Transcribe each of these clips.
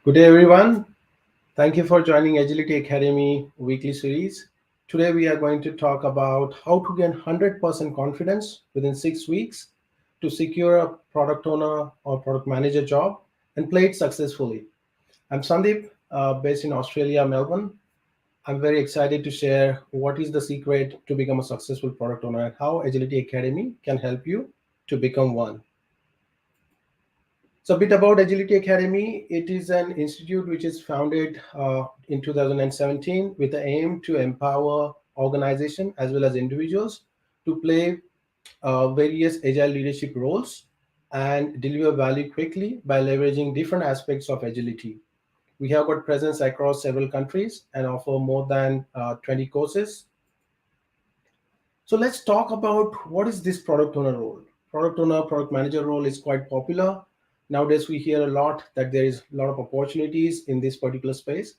Good day, everyone. Thank you for joining Agility Academy weekly series. Today, we are going to talk about how to gain 100% confidence within 6 weeks to secure a product owner or product manager job and play it successfully. I'm Sandeep, based in Australia, Melbourne. I'm very excited to share what is the secret to become a successful product owner and how Agility Academy can help you to become one. So, a bit about Agility Academy. It is an institute which is founded in 2017 with the aim to empower organization as well as individuals to play various agile leadership roles and deliver value quickly by leveraging different aspects of agility. We have got presence across several countries and offer more than 20 courses. So let's talk about what is this product owner role. Product owner, product manager role is quite popular. Nowadays, we hear a lot that there is a lot of opportunities in this particular space.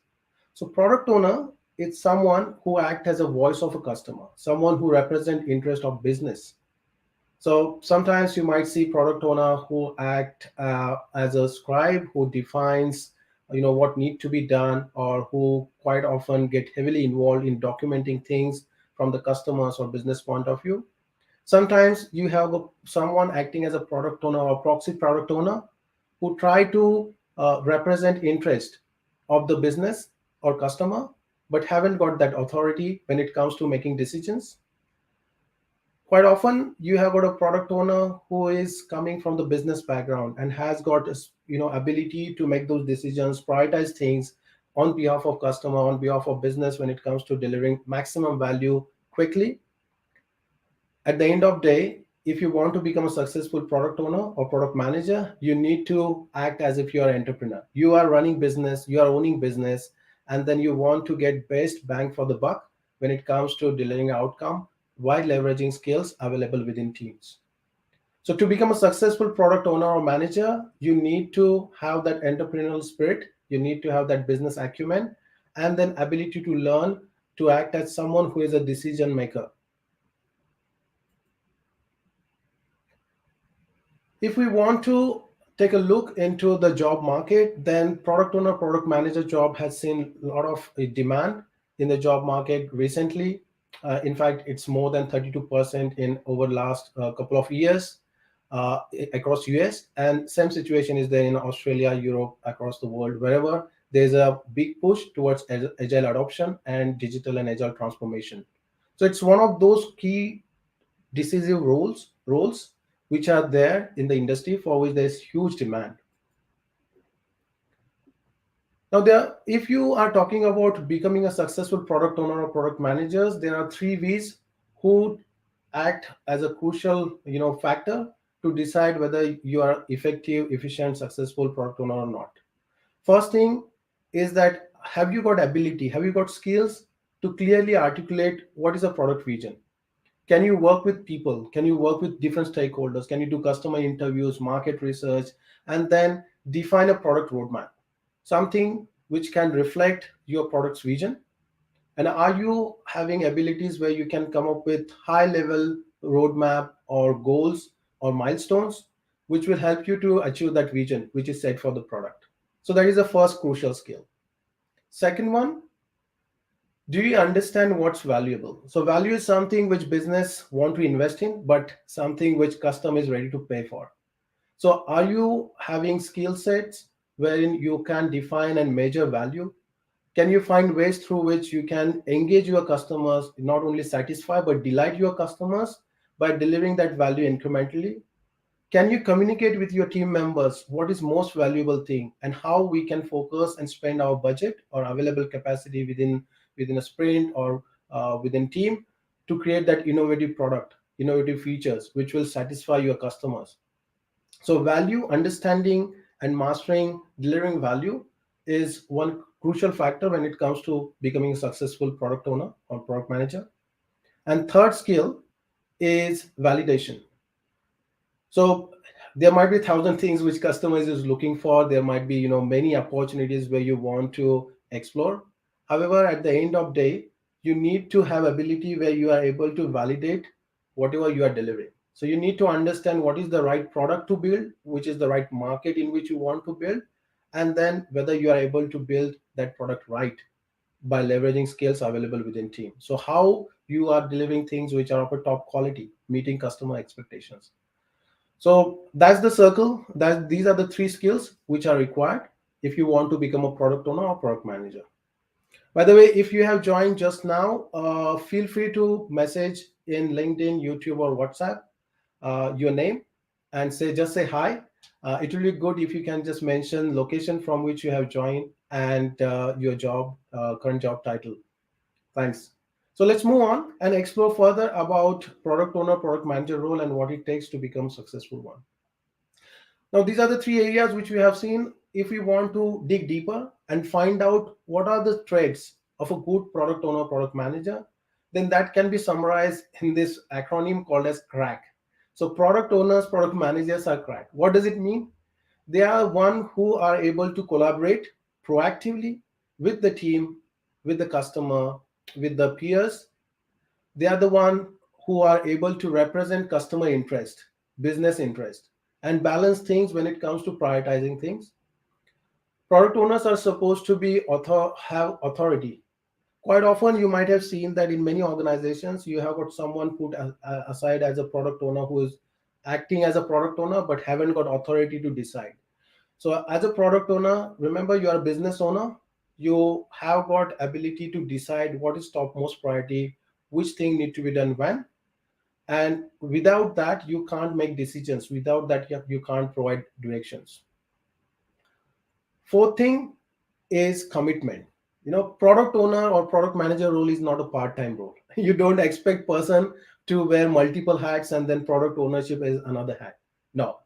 So product owner is someone who act as a voice of a customer, someone who represent interest of business. So sometimes you might see product owner who act as a scribe who defines what need to be done, or who quite often get heavily involved in documenting things from the customers or business point of view. Sometimes you have someone acting as a product owner or proxy product owner who try to represent interest of the business or customer but haven't got that authority when it comes to making decisions. Quite often you have got a product owner who is coming from the business background and has got ability to make those decisions, prioritize things on behalf of customer, on behalf of business when it comes to delivering maximum value quickly. At the end of the day, if you want to become a successful product owner or product manager, you need to act as if you are an entrepreneur. You are running business, you are owning business, and then you want to get best bang for the buck when it comes to delivering outcome while leveraging skills available within teams. So to become a successful product owner or manager, you need to have that entrepreneurial spirit, you need to have that business acumen, and then ability to learn to act as someone who is a decision maker. If we want to take a look into the job market, then product owner, product manager job has seen a lot of demand in the job market recently. In fact, it's more than 32% in over the last couple of years uh, across US. And same situation is there in Australia, Europe, across the world, wherever there's a big push towards agile adoption and digital and agile transformation. So it's one of those key decisive roles which are there in the industry for which there's huge demand. Now, if you are talking about becoming a successful product owner or product managers, there are three V's who act as a crucial factor to decide whether you are effective, efficient, successful product owner or not. First thing is that, have you got ability, have you got skills to clearly articulate what is a product vision? Can you work with people? Can you work with different stakeholders? Can you do customer interviews, market research, and then define a product roadmap, something which can reflect your product's vision? And are you having abilities where you can come up with high level roadmap or goals or milestones which will help you to achieve that vision which is set for the product? So that is the first crucial skill. Second one, do you understand what's valuable? So value is something which business want to invest in, but something which customer is ready to pay for. So are you having skill sets wherein you can define and measure value? Can you find ways through which you can engage your customers, not only satisfy but delight your customers by delivering that value incrementally? Can you communicate with your team members what is most valuable thing and how we can focus and spend our budget or available capacity within a sprint or within team to create that innovative product, innovative features which will satisfy your customers? So value understanding and mastering delivering value is one crucial factor when it comes to becoming a successful product owner or product manager. And third skill is validation. So there might be thousand things which customers is looking for. There might be many opportunities where you want to explore. However, at the end of day, you need to have ability where you are able to validate whatever you are delivering. So you need to understand what is the right product to build, which is the right market in which you want to build, and then whether you are able to build that product right by leveraging skills available within team. So how you are delivering things which are of a top quality, meeting customer expectations. So that's the circle. That these are the three skills which are required if you want to become a product owner or product manager. By the way, if you have joined just now, feel free to message in LinkedIn, YouTube, or WhatsApp your name and say hi. It will be good if you can just mention location from which you have joined and your job, current job title. Thanks. So let's move on and explore further about product owner, product manager role and what it takes to become a successful one. Now, these are the three areas which we have seen. If we want to dig deeper and find out what are the traits of a good product owner, product manager, then that can be summarized in this acronym called as CRACK. So, product owners, product managers are CRACK. What does it mean? They are one who are able to collaborate proactively with the team, with the customer, with the peers. They are the one who are able to represent customer interest, business interest, and balance things when it comes to prioritizing things. Product owners are supposed to be have authority. Quite often you might have seen that in many organizations you have got someone put aside as a product owner who is acting as a product owner but haven't got authority to decide. So as a product owner, remember you are a business owner. You have got ability to decide what is topmost priority, which thing need to be done when, and without that you can't make decisions. Without that you can't provide directions. Fourth thing is commitment. Product owner or product manager role is not a part-time role. You don't expect person to wear multiple hats and then product ownership is another hat. No,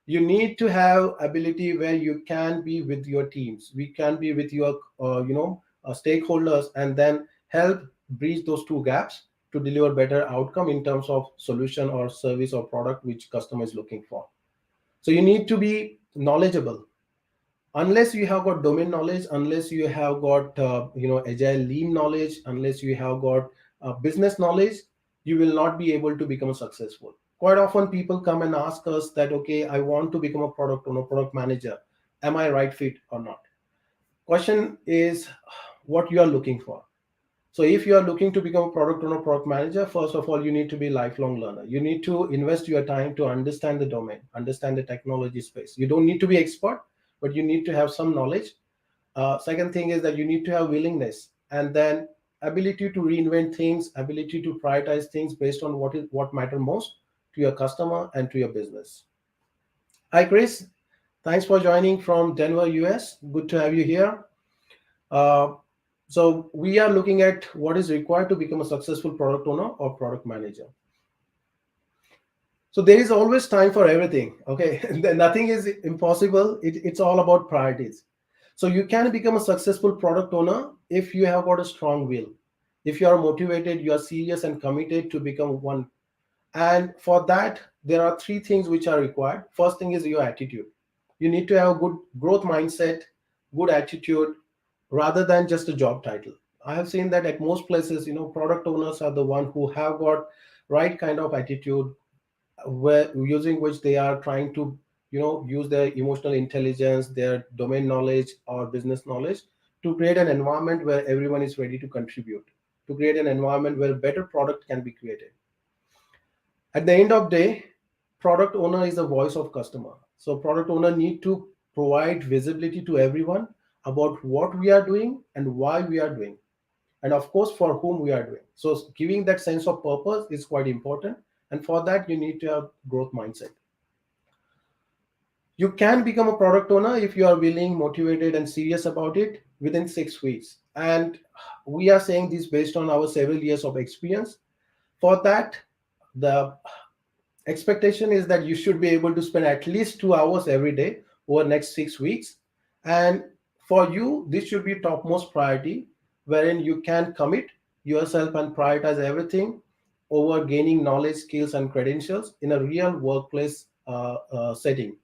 you need to have ability where you can be with your teams, we can be with your stakeholders, and then help bridge those two gaps to deliver better outcome in terms of solution or service or product which customer is looking for. So you need to be knowledgeable. Unless you have got domain knowledge, unless you have got agile lean knowledge, unless you have got business knowledge, you will not be able to become successful. Quite often people come and ask us that, okay, I want to become a product owner, product manager, am I right fit or not? Question is what you are looking for. So if you are looking to become a product owner, product manager, first of all, you need to be a lifelong learner. You need to invest your time to understand the domain, understand the technology space. You don't need to be expert, but you need to have some knowledge. Second thing is that you need to have willingness, and then ability to reinvent things, ability to prioritize things based on what matter most to your customer and to your business. Hi, Chris. Thanks for joining from Denver, US. Good to have you here. Uh, so we are looking at what is required to become a successful product owner or product manager. So there is always time for everything. Okay, nothing is impossible. It's all about priorities. So you can become a successful product owner if you have got a strong will, if you are motivated, you are serious and committed to become one. And for that, there are three things which are required. First thing is your attitude. You need to have a good growth mindset, good attitude, rather than just a job title. I have seen that at most places, product owners are the one who have got right kind of attitude, where using which they are trying to use their emotional intelligence, their domain knowledge or business knowledge to create an environment where everyone is ready to contribute, to create an environment where better product can be created. At the end of day, product owner is the voice of customer. So product owner need to provide visibility to everyone about what we are doing and why we are doing, and of course for whom we are doing. So giving that sense of purpose is quite important, and for that you need to have growth mindset. You can become a product owner if you are willing, motivated and serious about it within 6 weeks, and we are saying this based on our several years of experience. For that, the expectation is that you should be able to spend at least 2 hours every day over next 6 weeks, and for you this should be topmost priority, wherein you can commit yourself and prioritize everything over gaining knowledge, skills and credentials in a real workplace setting.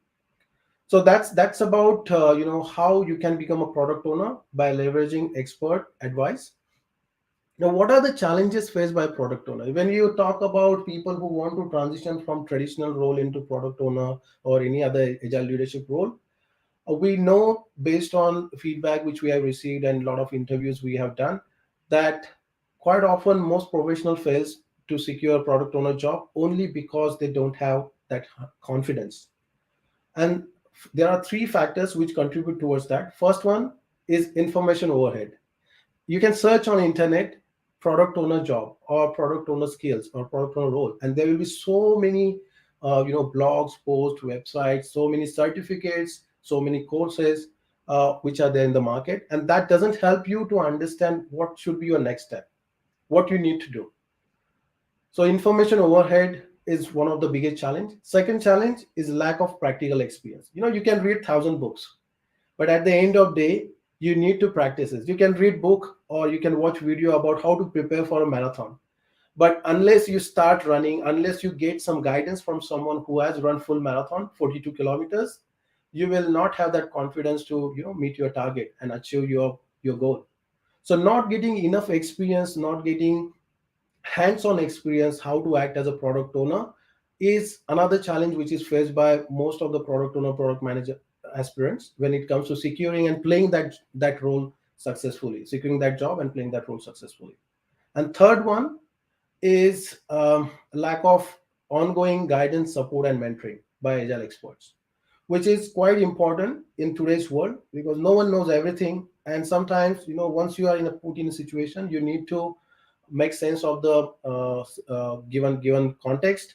So that's about how you can become a product owner by leveraging expert advice. Now, what are the challenges faced by product owner? When you talk about people who want to transition from traditional role into product owner or any other agile leadership role, We know based on feedback which we have received and a lot of interviews we have done that quite often most professional fails to secure a product owner job only because they don't have that confidence. And there are three factors which contribute towards that. First one is information overhead. You can search on internet product owner job or product owner skills or product owner role, and there will be so many blogs, posts, websites, so many certificates, so many courses which are there in the market, and that doesn't help you to understand what should be your next step, what you need to do. So information overhead is one of the biggest challenge. Second challenge is lack of practical experience. You can read 1,000 books, but at the end of day you need to practice it. You can read book or you can watch video about how to prepare for a marathon, but unless you start running, unless you get some guidance from someone who has run full marathon 42 kilometers, you will not have that confidence to meet your target and achieve your goal. So not getting enough experience, not getting hands-on experience how to act as a product owner is another challenge which is faced by most of the product owner, product manager aspirants when it comes to securing and playing that role successfully, securing that job and playing that role successfully. And third one is lack of ongoing guidance, support, and mentoring by agile experts, which is quite important in today's world because no one knows everything. And sometimes, once you are put in a situation, you need to make sense of the given context,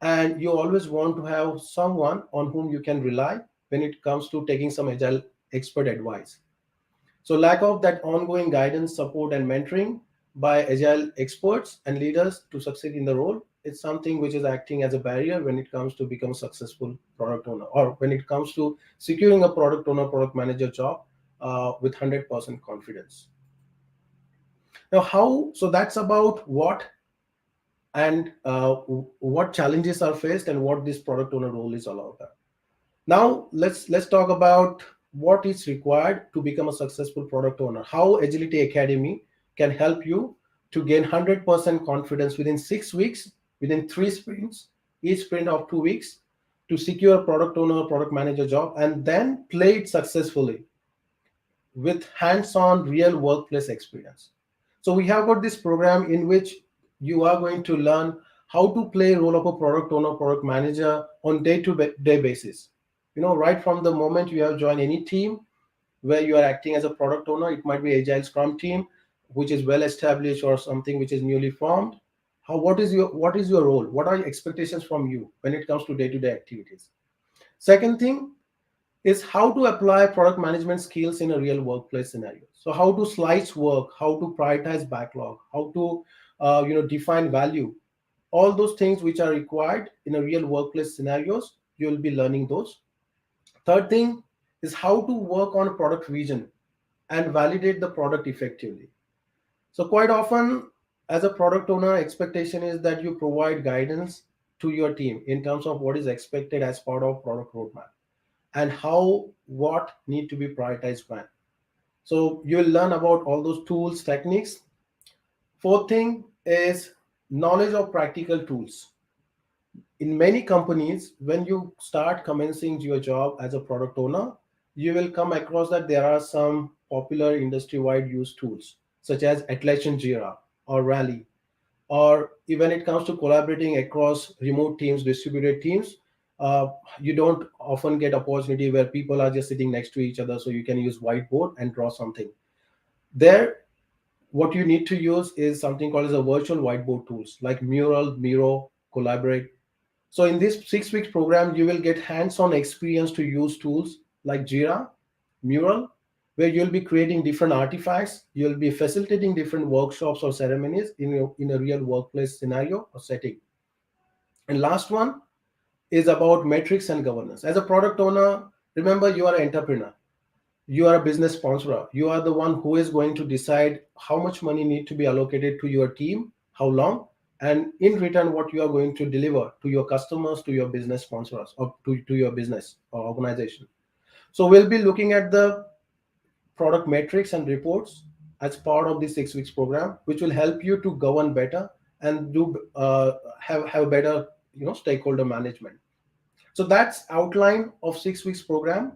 and you always want to have someone on whom you can rely when it comes to taking some agile expert advice. So lack of that ongoing guidance, support, and mentoring by agile experts and leaders to succeed in the role is something which is acting as a barrier when it comes to become a successful product owner, or when it comes to securing a product owner, product manager job with 100% confidence. Now, how? So that's about what and what challenges are faced and what this product owner role is all about. Now let's talk about what is required to become a successful product owner. How Agility Academy can help you to gain 100% confidence within 6 weeks, within three sprints, each sprint of 2 weeks, to secure a product owner, product manager job, and then play it successfully with hands-on real workplace experience. So we have got this program in which you are going to learn how to play role of a product owner, product manager on day-to-day basis. Right from the moment you have joined any team where you are acting as a product owner, it might be agile scrum team, which is well established, or something which is newly formed. What is your role? What are your expectations from you when it comes to day-to-day activities? Second thing is how to apply product management skills in a real workplace scenario. So how to slice work, how to prioritize backlog, how to define value, all those things which are required in a real workplace scenarios, you will be learning those. Third thing is how to work on product vision and validate the product effectively. So quite often as a product owner, expectation is that you provide guidance to your team in terms of what is expected as part of product roadmap and how what need to be prioritized when. So you will learn about all those tools, techniques. Fourth thing is knowledge of practical tools. In many companies, when you start commencing your job as a product owner, you will come across that there are some popular industry-wide use tools such as Atlassian Jira or Rally, or even it comes to collaborating across remote teams, distributed teams. You don't often get opportunity where people are just sitting next to each other, so you can use whiteboard and draw something. There, what you need to use is something called as a virtual whiteboard tools like Mural, Miro, Collaborate. So in this 6 weeks program, you will get hands-on experience to use tools like Jira, Mural, where you'll be creating different artifacts. You'll be facilitating different workshops or ceremonies in a real workplace scenario or setting. And last one is about metrics and governance. As a product owner, remember you are an entrepreneur. You are a business sponsor. You are the one who is going to decide how much money need to be allocated to your team, how long, and in return what you are going to deliver to your customers, to your business sponsors, or to your business or organization. So we'll be looking at the product metrics and reports as part of this 6 weeks program, which will help you to govern better and do have better stakeholder management. So that's outline of 6 weeks program.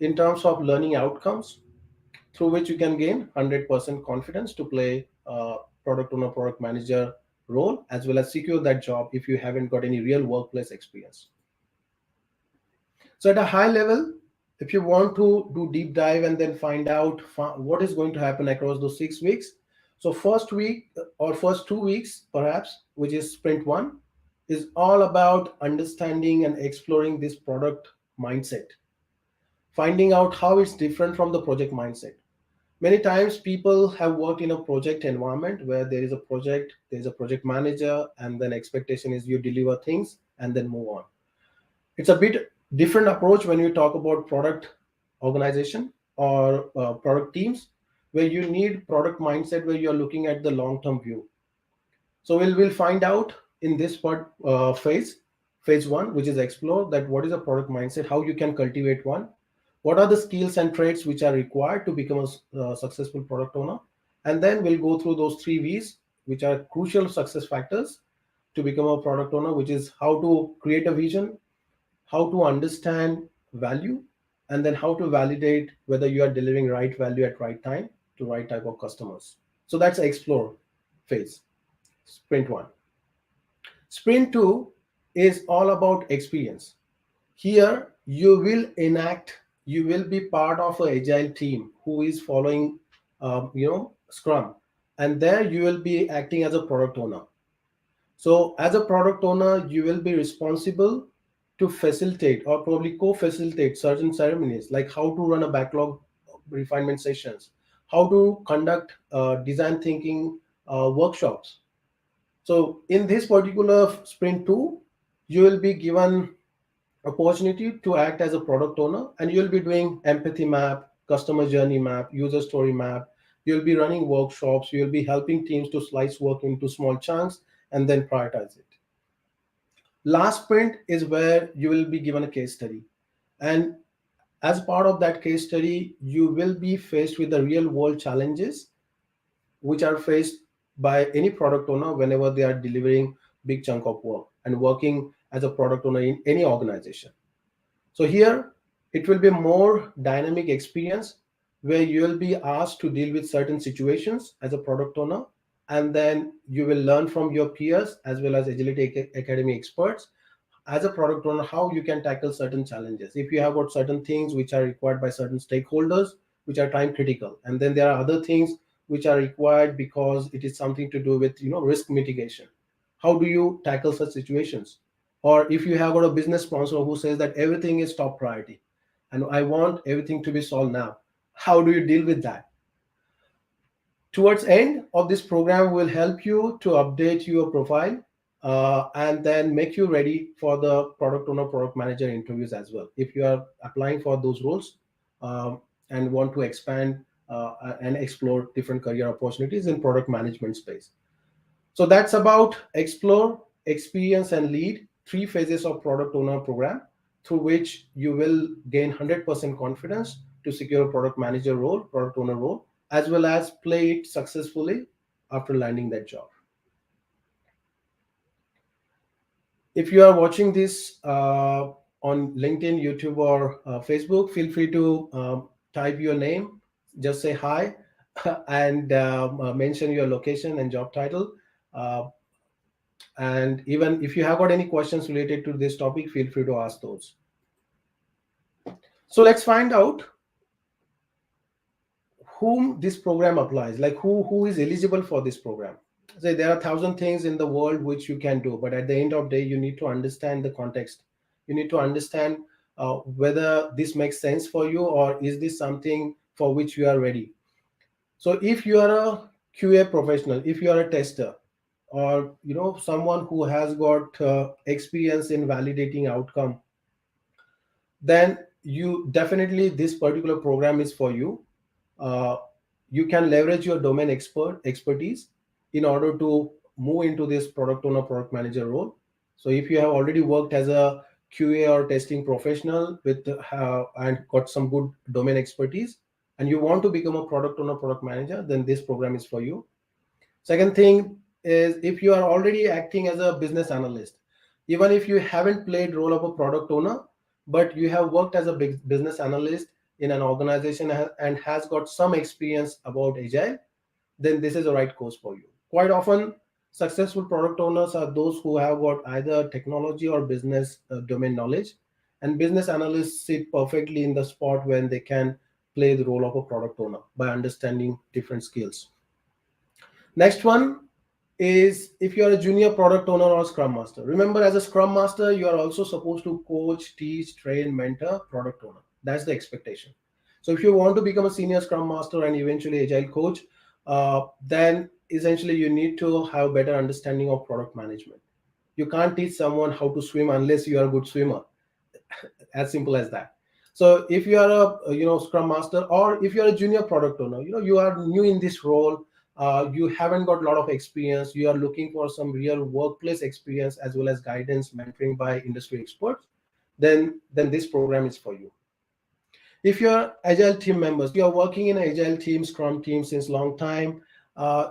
in terms of learning outcomes, through which you can gain 100% confidence to play product owner, product manager role, as well as secure that job if you haven't got any real workplace experience. So, at a high level, if you want to do deep dive and then find out what is going to happen across those 6 weeks, so first week or first 2 weeks, perhaps, which is sprint one, is all about understanding and exploring this product mindset, finding out how it's different from the project mindset. Many times people have worked in a project environment where there is a project, there's a project manager, and then expectation is you deliver things and then move on. It's a bit different approach when you talk about product organization or product teams, where you need product mindset, where you're looking at the long term view. So we'll find out in this phase one, which is explore that what is a product mindset, how you can cultivate one, what are the skills and traits which are required to become a successful product owner, and then we'll go through those three V's, which are crucial success factors to become a product owner, which is how to create a vision, how to understand value, and then how to validate whether you are delivering right value at right time to right type of customers. So that's explore phase, sprint one. Sprint two is all about experience. Here you will enact, you will be part of an agile team who is following Scrum, and there you will be acting as a product owner. So, as a product owner, you will be responsible to facilitate or probably co-facilitate certain ceremonies, like how to run a backlog refinement sessions, how to conduct design thinking workshops. So, in this particular sprint two, you will be given opportunity to act as a product owner, and you'll be doing empathy map, customer journey map, user story map. You'll be running workshops. You'll be helping teams to slice work into small chunks and then prioritize it. Last sprint is where you will be given a case study, and as part of that case study you will be faced with the real world challenges which are faced by any product owner whenever they are delivering big chunk of work and working as a product owner in any organization. So here it will be more dynamic experience where you will be asked to deal with certain situations as a product owner, and then you will learn from your peers as well as agility academy experts as a product owner how you can tackle certain challenges. If you have got certain things which are required by certain stakeholders which are time critical, and then there are other things which are required because it is something to do with risk mitigation, how do you tackle such situations? Or if you have got a business sponsor who says that everything is top priority and I want everything to be solved now, how do you deal with that? Towards end of this program will help you to update your profile and then make you ready for the product owner, product manager interviews as well if you are applying for those roles, and want to expand and explore different career opportunities in product management space. So that's about explore, experience, and lead, three phases of product owner program through which you will gain 100% confidence to secure a product manager role, product owner role, as well as play it successfully after landing that job. If you are watching this on LinkedIn, YouTube, or Facebook, feel free to type your name, just say hi, and mention your location and job title. Uh, and even if you have got any questions related to this topic, feel free to ask those. So let's find out whom this program applies, like who is eligible for this program. Say there are 1,000 things in the world which you can do, but at the end of the day you need to understand the context. You need to understand whether this makes sense for you, or is this something for which you are ready. So if you are a QA professional, if you are a tester, or someone who has got experience in validating outcome, then you definitely, this particular program is for you. uh, you can leverage your domain expertise in order to move into this product owner, product manager role. So if you have already worked as a QA or testing professional with and got some good domain expertise, and you want to become a product owner, product manager, then this program is for you. Second thing is, if you are already acting as a business analyst, even if you haven't played role of a product owner, but you have worked as a big business analyst in an organization and has got some experience about agile, then this is the right course for you. Quite often, successful product owners are those who have got either technology or business domain knowledge, and business analysts sit perfectly in the spot when they can play the role of a product owner by understanding different skills. Next one is if you are a junior product owner or scrum master. Remember, as a scrum master, you are also supposed to coach, teach, train, mentor product owner. That's the expectation. So if you want to become a senior scrum master and eventually agile coach, then essentially you need to have better understanding of product management. You can't teach someone how to swim unless you are a good swimmer, as simple as that. So if you are a scrum master, or if you are a junior product owner, you are new in this role, you haven't got a lot of experience, you are looking for some real workplace experience as well as guidance mentoring by industry experts, then this program is for you. If you're agile team members, you are working in agile team, scrum team since long time,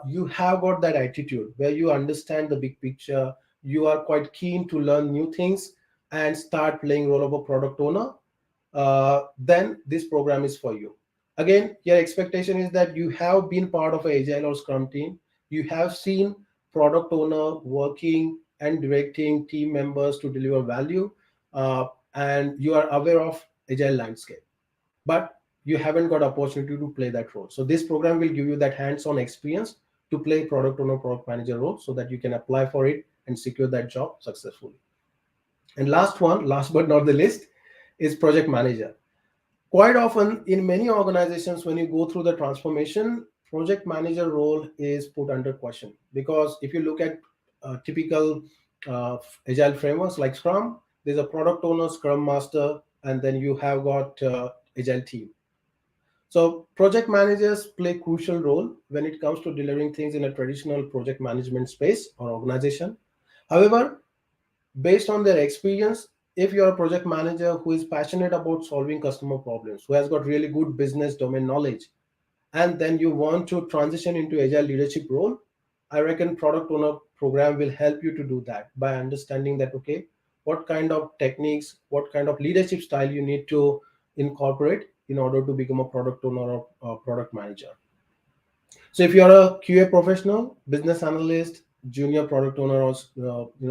you have got that attitude where you understand the big picture, you are quite keen to learn new things and start playing role of a product owner, then this program is for you. Again, your expectation is that you have been part of a agile or scrum team, you have seen product owner working and directing team members to deliver value, uh, and you are aware of agile landscape, but you haven't got opportunity to play that role. So this program will give you that hands-on experience to play product owner, product manager role, so that you can apply for it and secure that job successfully. And last one, last but not the least, is project manager. Quite often in many organizations, when you go through the transformation, project manager role is put under question, because if you look at typical agile frameworks like scrum, there's a product owner, scrum master, and then you have got agile team. So project managers play crucial role when it comes to delivering things in a traditional project management space or organization. However, based on their experience, if you're a project manager who is passionate about solving customer problems, who has got really good business domain knowledge, and then you want to transition into agile leadership role, I reckon product owner program will help you to do that by understanding that, okay, what kind of techniques, what kind of leadership style you need to incorporate in order to become a product owner or product manager. So if you're a QA professional, business analyst, junior product owner, or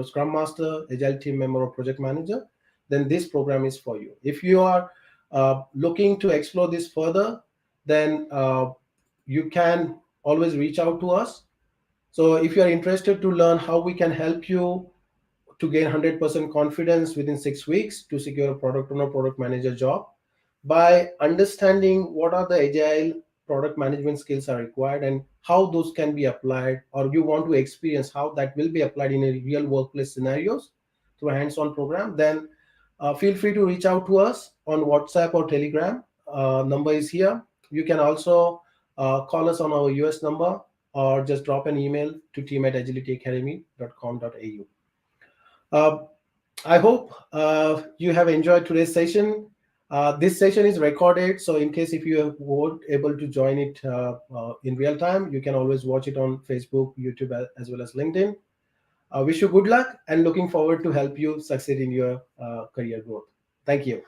scrum master, agile team member, or project manager, then this program is for you. If you are looking to explore this further, then you can always reach out to us. So if you are interested to learn how we can help you to gain 100% confidence within 6 weeks to secure a product owner, product manager job, by understanding what are the agile product management skills are required and how those can be applied, or you want to experience how that will be applied in a real workplace scenarios through a hands-on program, then feel free to reach out to us on WhatsApp or Telegram. Number is here. You can also call us on our US number, or just drop an email to team@agilityacademy.com.au. uh, I hope you have enjoyed today's session. This session is recorded, so in case if you weren't able to join it in real time, you can always watch it on Facebook, YouTube, as well as LinkedIn. Wish you good luck and looking forward to help you succeed in your career growth. Thank you.